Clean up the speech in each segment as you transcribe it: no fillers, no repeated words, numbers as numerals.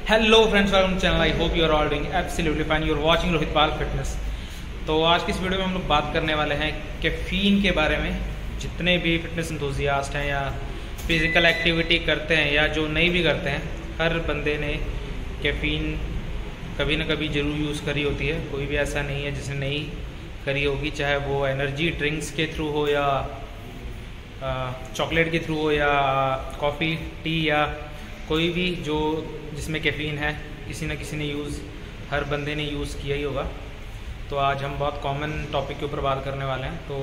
Hello friends, welcome to channel. I hope you are all doing absolutely fine. You are watching Rohit Pal fitness. तो आज की इस video में हम लोग बात करने वाले हैं कैफीन के बारे में। जितने भी फिटनेस एंथुसियास्ट हैं या फिजिकल एक्टिविटी करते हैं या जो नहीं भी करते हैं, हर बंदे ने कैफीन कभी ना कभी ज़रूर यूज़ करी होती है। कोई भी ऐसा नहीं है जिसने नहीं करी होगी, चाहे वो एनर्जी ड्रिंक्स के थ्रू हो या चॉकलेट के थ्रू हो या कॉफ़ी टी या कोई भी जो जिसमें कैफीन है, किसी न किसी ने हर बंदे ने यूज़ किया ही होगा। तो आज हम बहुत कॉमन टॉपिक के ऊपर बात करने वाले हैं। तो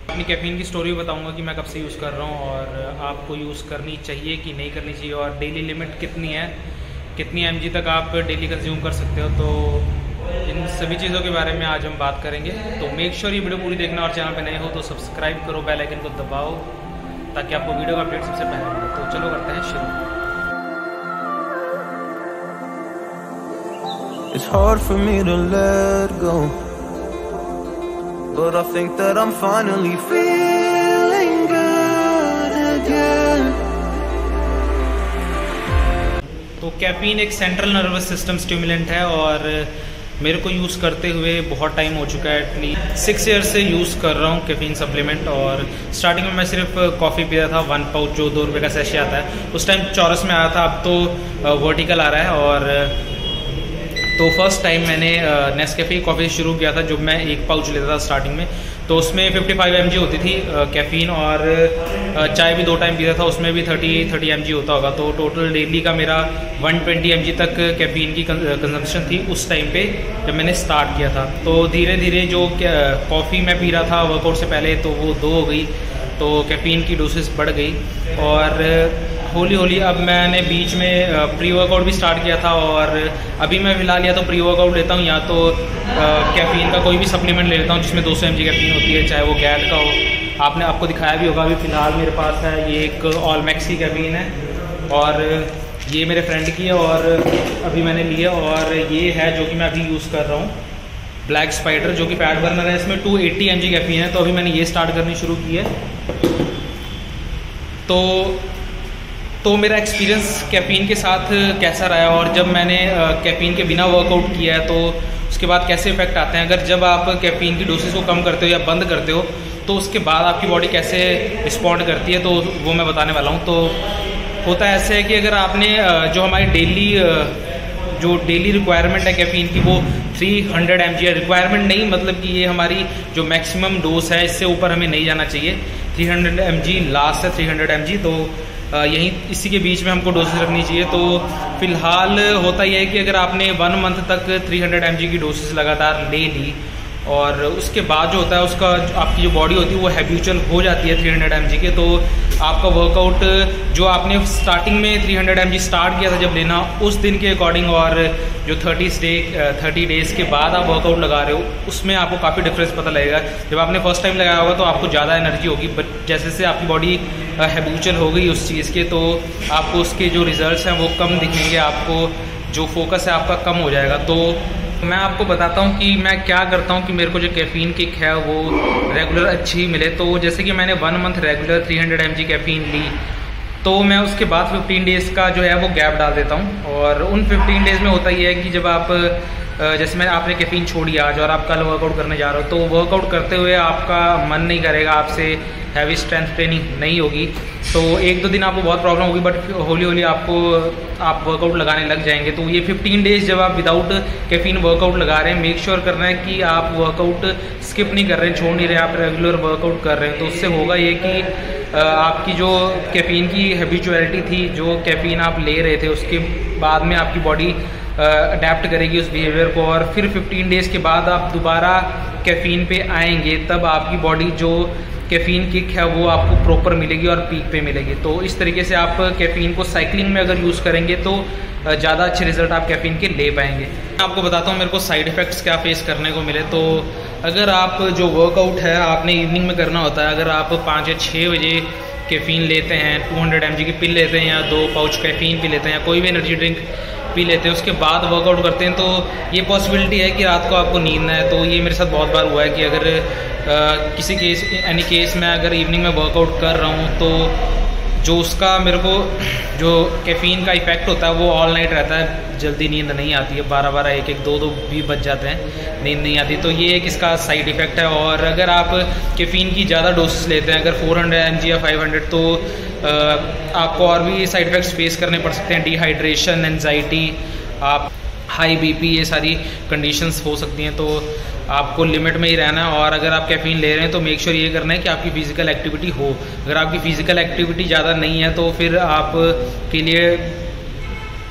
अपनी कैफीन की स्टोरी बताऊंगा कि मैं कब से यूज़ कर रहा हूँ और आपको यूज़ करनी चाहिए कि नहीं करनी चाहिए, और डेली लिमिट कितनी है, कितनी mg तक आप डेली कंज्यूम कर सकते हो। तो इन सभी चीज़ों के बारे में आज हम बात करेंगे। तो मेक श्योर ये वीडियो पूरी देखना, और चैनल पे नए हो तो सब्सक्राइब करो, बेल आइकन को दबाओ ताकि आपको वीडियो का अपडेट सबसे पहले मिले। तो चलो करते हैं शुरू। It's hard for me to let go, but I think that I'm finally feeling good again. तो कैफीन एक सेंट्रल नर्वस सिस्टम स्टिमुलेंट है और मेरे को यूज़ करते हुए बहुत टाइम हो चुका है। एटलीस्ट 6 ईयर्स से यूज़ कर रहा हूँ कैफीन सप्लीमेंट। और स्टार्टिंग में मैं सिर्फ कॉफ़ी पीता था, 1 पाउच जो 2 रुपये का सैशे आता है। उस टाइम चौरस में आया था, अब तो वर्टिकल आ रहा है। और तो फर्स्ट टाइम मैंने नेस्कैफे कॉफ़ी शुरू किया था, जो मैं 1 पाउच लेता था स्टार्टिंग में। तो उसमें 55 mg होती थी कैफ़ीन, और चाय भी 2 टाइम पीता था, उसमें भी 30 mg होता होगा। तो टोटल डेली का मेरा 120 mg तक कैफ़ीन की कंजम्पशन थी उस टाइम पे जब मैंने स्टार्ट किया था। तो धीरे धीरे जो कॉफ़ी मैं पी रहा था वर्कआउट से पहले, तो वो 2 हो गई, तो कैफ़ीन की डोसेस बढ़ गई। और होली होली अब मैंने बीच में प्री वर्कआउट भी स्टार्ट किया था, और अभी मैं फिलहाल या तो प्री वर्कआउट लेता हूँ या तो कैफीन का कोई भी सप्लीमेंट ले लेता हूँ जिसमें 200 mg कैफीन होती है, चाहे वो गैड का हो। आपको दिखाया भी होगा। अभी फ़िलहाल मेरे पास है ये एक ऑल मैक्सी कैफीन है, और ये मेरे फ्रेंड की है और अभी मैंने ली है। और ये है जो कि मैं अभी यूज़ कर रहा हूँ, ब्लैक स्पाइडर, जो कि फैट बर्नर है। इसमें 280 mg कैफीन है। तो अभी मैंने ये स्टार्ट करनी शुरू की है। तो मेरा एक्सपीरियंस कैफ़ीन के साथ कैसा रहा, और जब मैंने कैफ़ीन के बिना वर्कआउट किया है तो उसके बाद कैसे इफेक्ट आते हैं। अगर जब आप कैफ़ीन की डोसेस को कम करते हो या बंद करते हो तो उसके बाद आपकी बॉडी कैसे रिस्पॉन्ड करती है, तो वो मैं बताने वाला हूँ। तो होता ऐसे है कि अगर आपने जो हमारी डेली रिक्वायरमेंट है कैफ़ीन की, वो 300 mg है। रिक्वायरमेंट नहीं, मतलब कि ये हमारी जो मैक्सिमम डोज है, इससे ऊपर हमें नहीं जाना चाहिए। 300 mg लास्ट है, 300 mg। तो यहीं इसी के बीच में हमको डोसेस रखनी चाहिए। तो फिलहाल होता यह है कि अगर आपने 1 मंथ तक 300 mg की डोसेस लगातार ले ली, और उसके बाद जो होता है उसका आपकी जो बॉडी होती है वो हैबिचुअल हो जाती है 300 mg के, तो आपका वर्कआउट जो आपने स्टार्टिंग में 300 mg स्टार्ट किया था जब लेना, उस दिन के अकॉर्डिंग और जो 30 डेज़ के बाद आप वर्कआउट लगा रहे हो, उसमें आपको काफ़ी डिफरेंस पता लगेगा। जब आपने फर्स्ट टाइम लगाया होगा तो आपको ज़्यादा एनर्जी होगी, बट जैसे जैसे आपकी बॉडी हैबिचुअल हो गई उस चीज़ के, तो आपको उसके जो रिजल्ट्स हैं वो कम दिखेंगे, आपको जो फोकस है आपका कम हो जाएगा। तो मैं आपको बताता हूँ कि मैं क्या करता हूँ कि मेरे को जो कैफ़ीन किक है वो रेगुलर अच्छी मिले। तो जैसे कि मैंने 1 मंथ रेगुलर 300 mg कैफ़ीन ली, तो मैं उसके बाद 15 डेज़ का जो है वो गैप डाल देता हूँ। और उन 15 डेज़ में होता ये है कि जब आप जैसे आपने कैफ़ीन छोड़ी आज और आप कल वर्कआउट करने जा रहे हो, तो वर्कआउट करते हुए आपका मन नहीं करेगा, आपसे हैवी स्ट्रेंथ ट्रेनिंग नहीं होगी। तो 1-2 दिन आपको बहुत प्रॉब्लम होगी, बट होली होली आप वर्कआउट लगाने लग जाएंगे। तो ये 15 डेज़ जब आप विदाउट कैफ़ीन वर्कआउट लगा रहे हैं, मेक श्योर करना है कि आप वर्कआउट स्किप नहीं कर रहे हैं, छोड़ नहीं रहे, आप रेगुलर वर्कआउट कर रहे हैं। तो उससे होगा ये कि आपकी जो कैफ़ीन की हैबिचुअलिटी थी, जो कैफ़ीन आप ले रहे थे, उसके बाद में आपकी बॉडी अडेप्ट करेगी उस बिहेवियर को, और फिर 15 डेज़ के बाद आप दोबारा कैफ़ीन पे आएंगे, तब आपकी बॉडी जो कैफ़ीन किक है वो आपको प्रॉपर मिलेगी और पीक पे मिलेगी। तो इस तरीके से आप कैफ़ीन को साइकिलिंग में अगर यूज़ करेंगे तो ज़्यादा अच्छे रिजल्ट आप कैफ़ीन के ले पाएंगे। मैं आपको बताता हूँ मेरे को साइड इफ़ेक्ट्स क्या फेस करने को मिले। तो अगर आप जो वर्कआउट है आपने इवनिंग में करना होता है, अगर आप 5 या 6 बजे कैफ़ीन लेते हैं, 200 mg की पिल लेते हैं, या 2 पाउच कैफ़ीन पी लेते हैं, या कोई भी एनर्जी ड्रिंक पी लेते हैं, उसके बाद वर्कआउट करते हैं, तो ये पॉसिबिलिटी है कि रात को आपको नींद ना आए। तो ये मेरे साथ बहुत बार हुआ है कि अगर किसी केस एनी केस मैं अगर इवनिंग में वर्कआउट कर रहा हूँ तो जो उसका मेरे को जो कैफ़ीन का इफ़ेक्ट होता है वो ऑल नाइट रहता है, जल्दी नींद नहीं आती है, 12-12, 1-1, 2-2 भी बज जाते हैं, नींद नहीं आती। तो ये एक इसका साइड इफ़ेक्ट है। और अगर आप कैफ़ीन की ज़्यादा डोसेस लेते हैं, अगर 400 mg या 500, तो आपको और भी साइड इफ़ेक्ट्स फेस करने पड़ सकते हैं, डिहाइड्रेशन, एंजाइटी, आप हाई बीपी, ये सारी कंडीशंस हो सकती हैं। तो आपको लिमिट में ही रहना है। और अगर आप कैफ़ीन ले रहे हैं तो मेक श्योर ये करना है कि आपकी फ़िज़िकल एक्टिविटी हो। अगर आपकी फ़िज़िकल एक्टिविटी ज़्यादा नहीं है तो फिर आपके लिए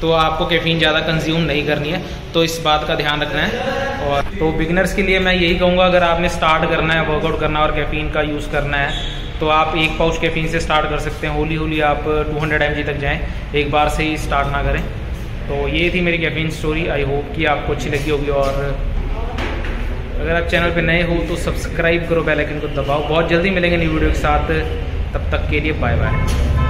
तो आपको कैफ़ीन ज़्यादा कंज्यूम नहीं करनी है, तो इस बात का ध्यान रखना है। और तो बिगिनर्स के लिए मैं यही कहूँगा, अगर आपने स्टार्ट करना है, वर्कआउट करना है और कैफ़ीन का यूज़ करना है, तो आप 1 पाउच कैफ़ीन से स्टार्ट कर सकते हैं। हौली हौली आप 200 mg तक जाएँ, एक बार से ही स्टार्ट ना करें। तो ये थी मेरी कैफ़ीन स्टोरी। आई होप कि आपको अच्छी लगी होगी। और अगर आप चैनल पे नए हो तो सब्सक्राइब करो, बेल आइकन को दबाओ। बहुत जल्दी मिलेंगे नई वीडियो के साथ, तब तक के लिए बाय बाय।